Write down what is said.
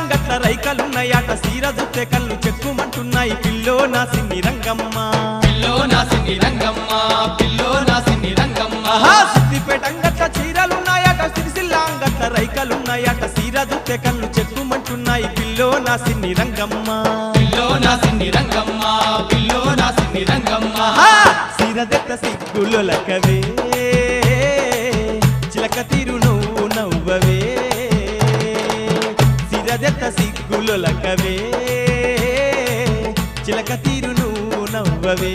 అంగట్ల రైకలున్నాయట సీర జుత్తె కళ్ళు చెక్కుమంటున్నాయి పిల్లో నా సిన్ని రంగమ్మ పిల్లో నా సిన్ని రంగమ్మ పిల్లో నా సిన్ని రంగమ్మ సిద్దిపేట అంగట్ల చీరలున్నాయట సిరిసిల్ల అంగట్ల రైకలున్నాయట సీర జుత్తె కళ్ళు చెక్కుమంటున్నాయి పిల్లో నా సిన్ని రంగమ్మ పిల్లో నా సిన్ని రంగమ్మ పిల్లో నా సిన్ని రంగమ్మ సీరదెత్త సిగ్గులొలకవే చిలక తీరు నువ్వు నవ్వవే సీరదెత్త సిగ్గులొలకవే చిలక తీరు నువ్వు నవ్వవే